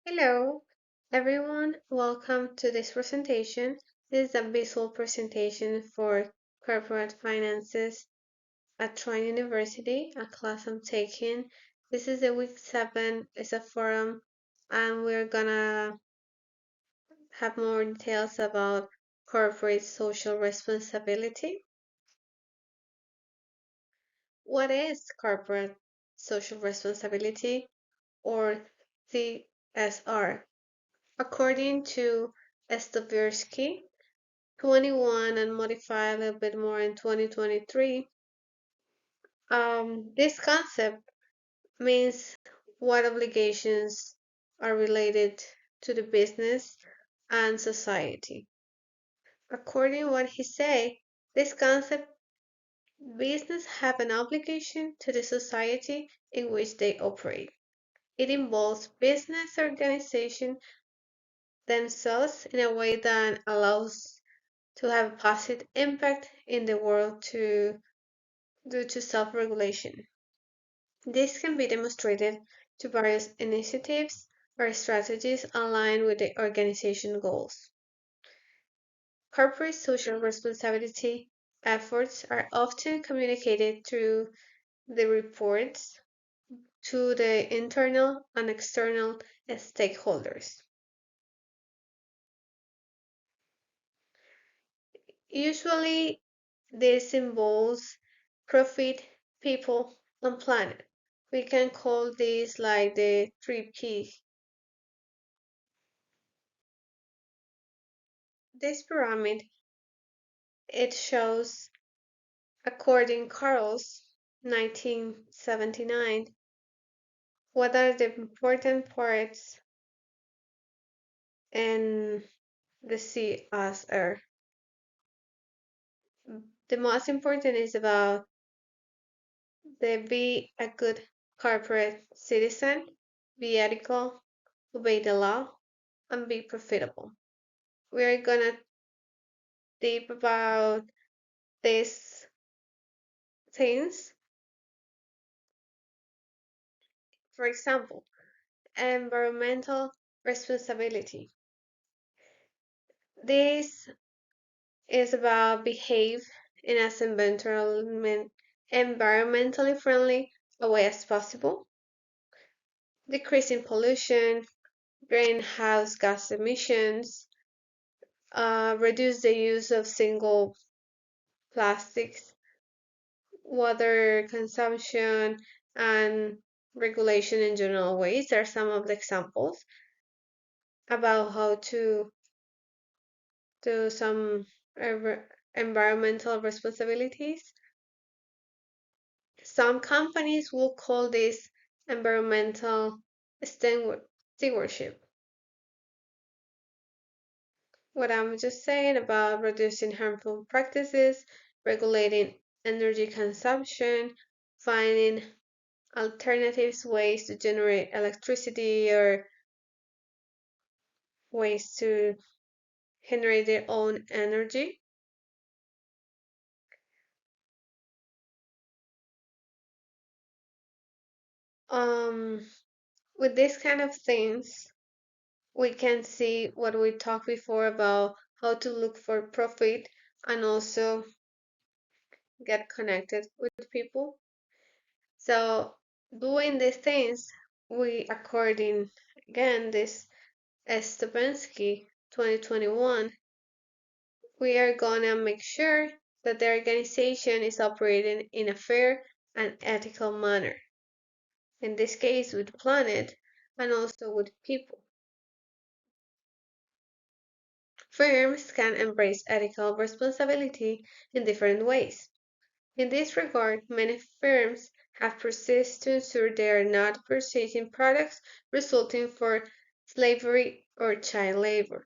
Hello, everyone. Welcome to this presentation. This is a visual presentation for corporate finances at Trine University, a class I'm taking. This is the week 7, it's a forum, and we're gonna have more details about corporate social responsibility. What is corporate social responsibility or CSR? According to Stoversky, 21 and modified a little bit more in 2023. This concept means what obligations are related to the business and society. According to what he say, this concept business have an obligation to the society in which they operate. It involves business organization themselves in a way that allows to have a positive impact in the world due to self-regulation. This can be demonstrated to various initiatives or strategies aligned with the organization goals. Corporate social responsibility efforts are often communicated through the reports to the internal and external stakeholders. Usually, this involves profit, people, and planet. We can call this like the 3P. This pyramid it shows, according Carl's 1979, what are the important parts in the CSR. The most important is about the be a good corporate citizen, be ethical, obey the law, and be profitable. We're gonna deep about these things. For example, environmental responsibility. This is about behave in as environmentally friendly a way as possible, decreasing pollution, greenhouse gas emissions, reduce the use of single plastics, water consumption, and regulation in general ways are some of the examples about how to do some environmental responsibilities. Some companies will call this environmental stewardship. What I'm just saying about reducing harmful practices, regulating energy consumption, finding alternatives, ways to generate electricity or ways to generate their own energy. Um, with these kind of things, we can see what we talked before about how to look for profit and also get connected with people. So doing these things, we according again this Stepensky 2021, we are gonna make sure that the organization is operating in a fair and ethical manner. In this case with the planet and also with people. Firms can embrace ethical responsibility in different ways. In this regard, many firms have persisted to ensure they are not purchasing products resulting from slavery or child labor.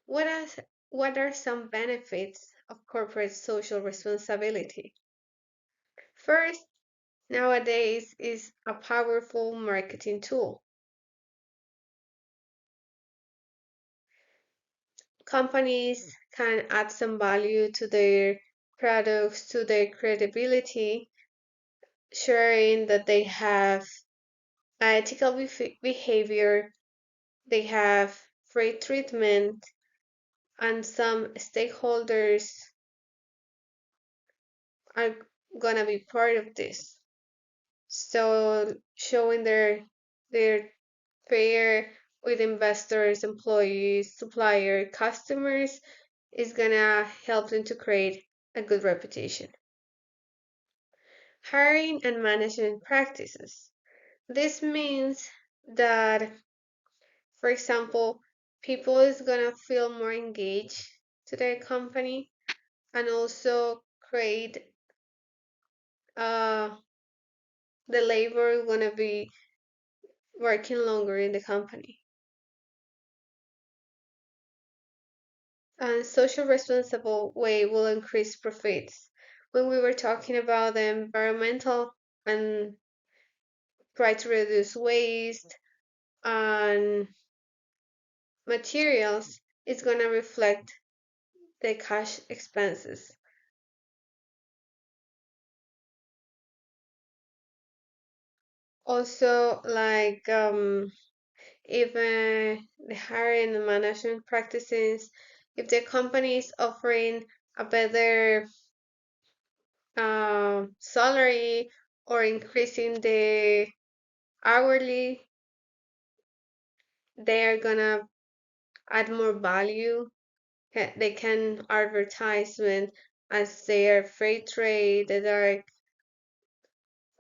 What, is, what are some benefits of corporate social responsibility? First, nowadays is a powerful marketing tool. Companies can add some value to their products, to their credibility, sharing that they have ethical behavior, they have free treatment, and some stakeholders are gonna be part of this. So showing their fair with investors, employees, supplier, customers is gonna help them to create a good reputation. Hiring and management practices. This means that, for example, people is gonna feel more engaged to their company and also create uh the labor gonna be working longer in the company. And social responsible way will increase profits. When we were talking about the environmental and try to reduce waste and materials, it's gonna reflect the cash expenses. Also, like even the hiring and management practices, if the company is offering a better salary or increasing the hourly, they are gonna add more value. They can advertisement as they are free trade, that are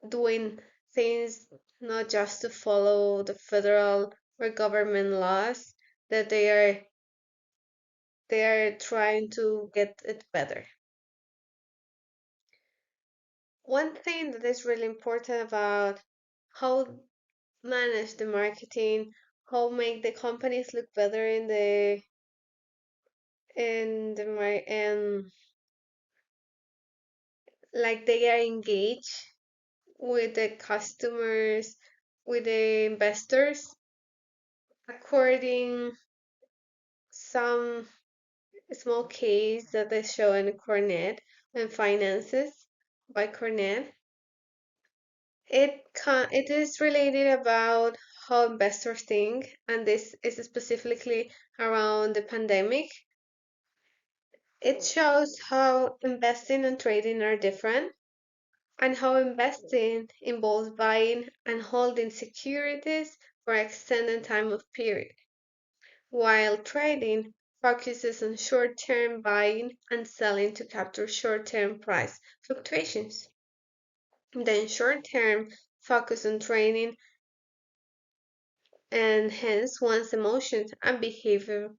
doing things not just to follow the federal or government laws, that they are trying to get it better. One thing that is really important about how manage the marketing, how make the companies look better and like they are engaged with the customers, with the investors, according some small case that they show in Cornet and Finances by Cornet. It is related about how investors think, and this is specifically around the pandemic. It shows how investing and trading are different, and how investing involves buying and holding securities for extended time of period, while trading focuses on short-term buying and selling to capture short-term price fluctuations. Then short-term focus on trading and hence one's emotions and behavioral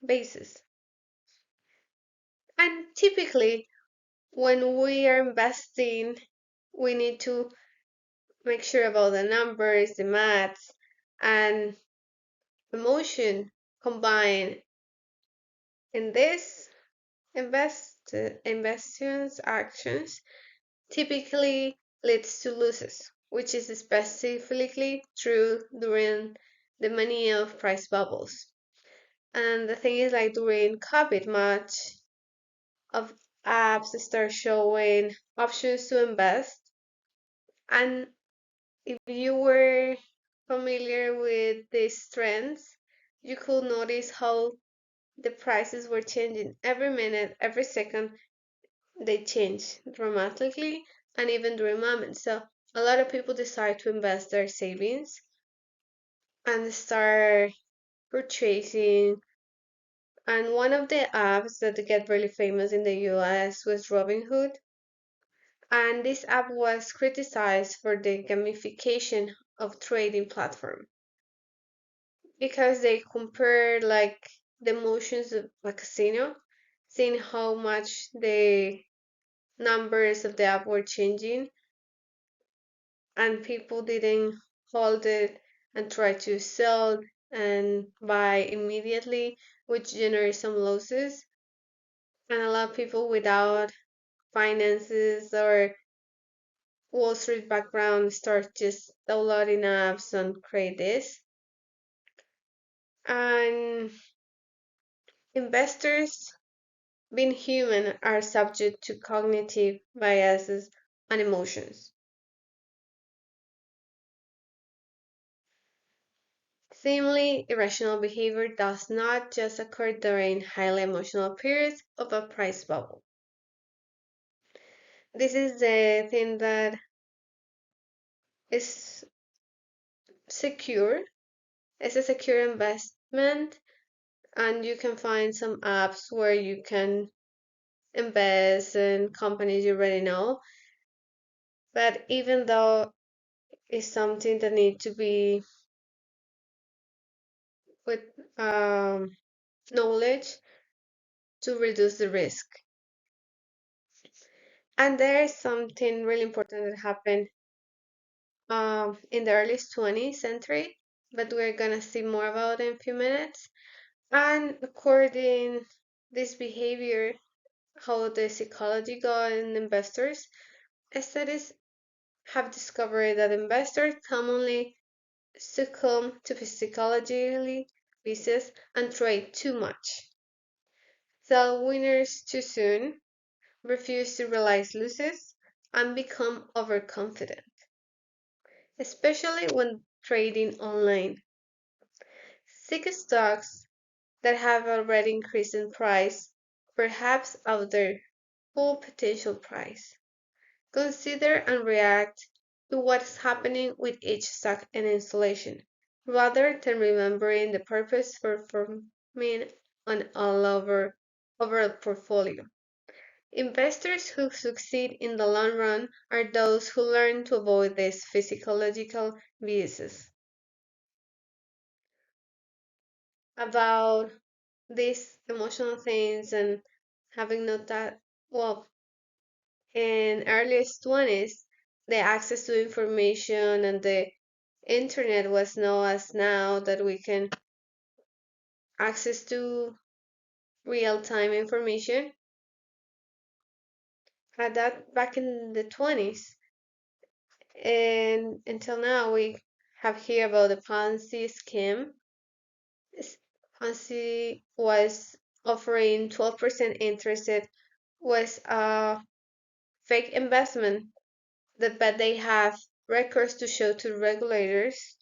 basis. And typically, when we are investing, we need to make sure about the numbers, the maths, and emotion combined in this investments actions typically leads to losses, which is specifically true during the mania of price bubbles. And the thing is, like during COVID, much of apps start showing options to invest. And if you were familiar with these trends, you could notice how the prices were changing every minute, every second. They change dramatically, and even during moments. So a lot of people decide to invest their savings and start purchasing. And one of the apps that get really famous in the US was Robinhood. And this app was criticized for the gamification of trading platform because they compared like the motions of a casino, seeing how much the numbers of the app were changing, and people didn't hold it and try to sell and buy immediately, which generates some losses. And a lot of people without finances or Wall Street background start just downloading apps and create this. And investors, being human, are subject to cognitive biases and emotions. seemingly irrational behavior does not just occur during highly emotional periods of a price bubble. This is the thing that is secure. It's a secure investment, and you can find some apps where you can invest in companies you already know. But even though it's something that needs to be with knowledge to reduce the risk. And there is something really important that happened in the early 20th century, but we're gonna see more about it in a few minutes. And according this behavior, how the psychology got in investors, studies have discovered that investors commonly succumb to psychologically biases and trade too much, sell winners too soon, refuse to realize losses, and become overconfident, especially when trading online. Seek stocks that have already increased in price, perhaps out their full potential price. Consider and react to what's happening with each stock in isolation, rather than remembering the purpose for forming an overall portfolio. Investors who succeed in the long run are those who learn to avoid these physiological biases. About these emotional things and having not that well in earliest 20s, the access to information and the internet was known as now that we can access to real-time information. At that back in the 20s, and until now we have heard about the Ponzi scheme. Ponzi was offering 12% interest, was a fake investment that but they have records to show to regulators.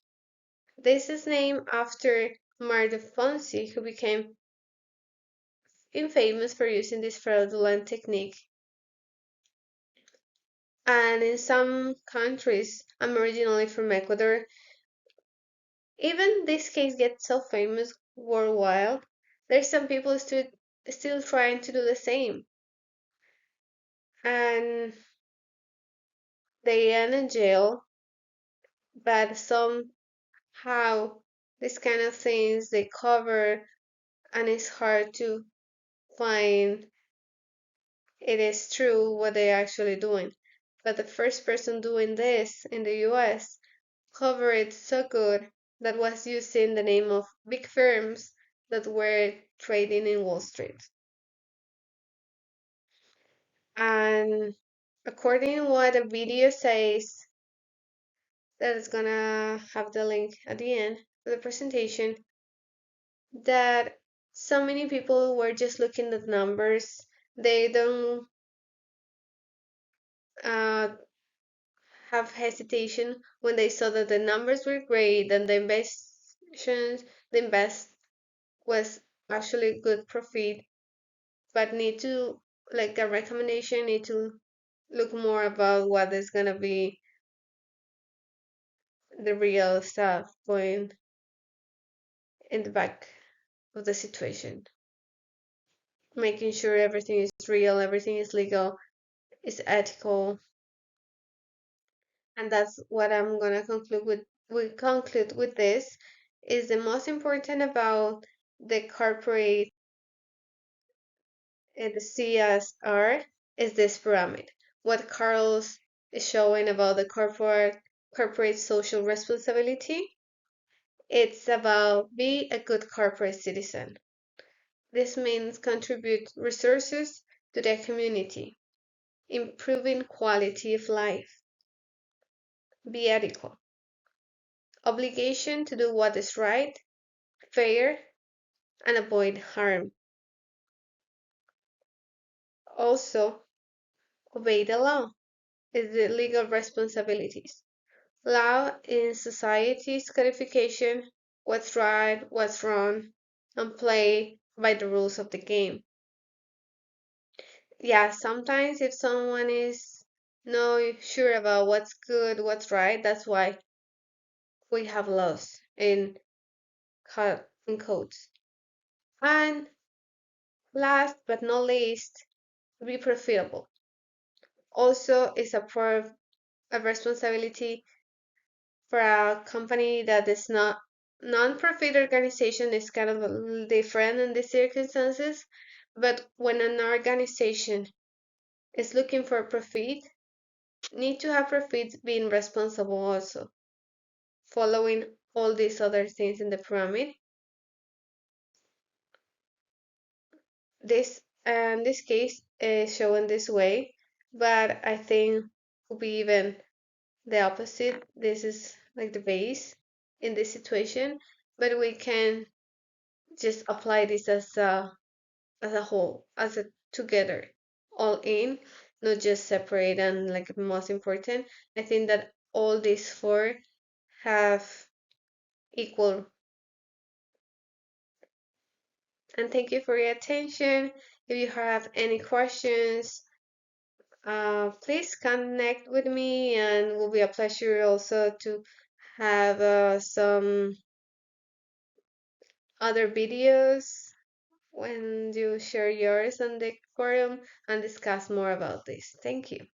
This is named after Mario Ponzi, who became infamous for using this fraudulent technique. And in some countries, I'm originally from Ecuador, even this case gets so famous worldwide, there's some people still trying to do the same. And they end in jail, but somehow these kind of things they cover and it's hard to find it is true what they're actually doing. But the first person doing this in the US covered it so good that was using the name of big firms that were trading in Wall Street. And according to what the video says, that is gonna have the link at the end of the presentation, that so many people were just looking at numbers. They don't uh, have hesitation when they saw that the numbers were great and the invest was actually good profit, but need to like a recommendation need to look more about what is gonna be the real stuff going in the back of the situation, making sure everything is real, everything is legal, is ethical, and that's what I'm gonna conclude with. We conclude with this is the most important about the corporate the CSR is this pyramid. What Carlos is showing about the corporate social responsibility, it's about be a good corporate citizen. This means contribute resources to the community, improving quality of life, be ethical, obligation to do what is right, fair, and avoid harm. Also, obey the law is the legal responsibilities. Law in society's codification what's right, what's wrong, and play by the rules of the game. Yeah, sometimes if someone is not sure about what's good, what's right, that's why we have laws in codes. And last but not least, be profitable. Also, is a part of responsibility for a company that is not non-profit organization is kind of a little different in these circumstances. But when an organization is looking for profit, need to have profits being responsible also, following all these other things in the pyramid. This case is shown this way, but I think will be even the opposite. This is like the base in this situation, but we can just apply this as a whole, as a together, all in, not just separate and like most important. I think that all these four have equal. And thank you for your attention. If you have any questions, please connect with me, and it will be a pleasure also to have some other videos when you share yours on the forum and discuss more about this. Thank you.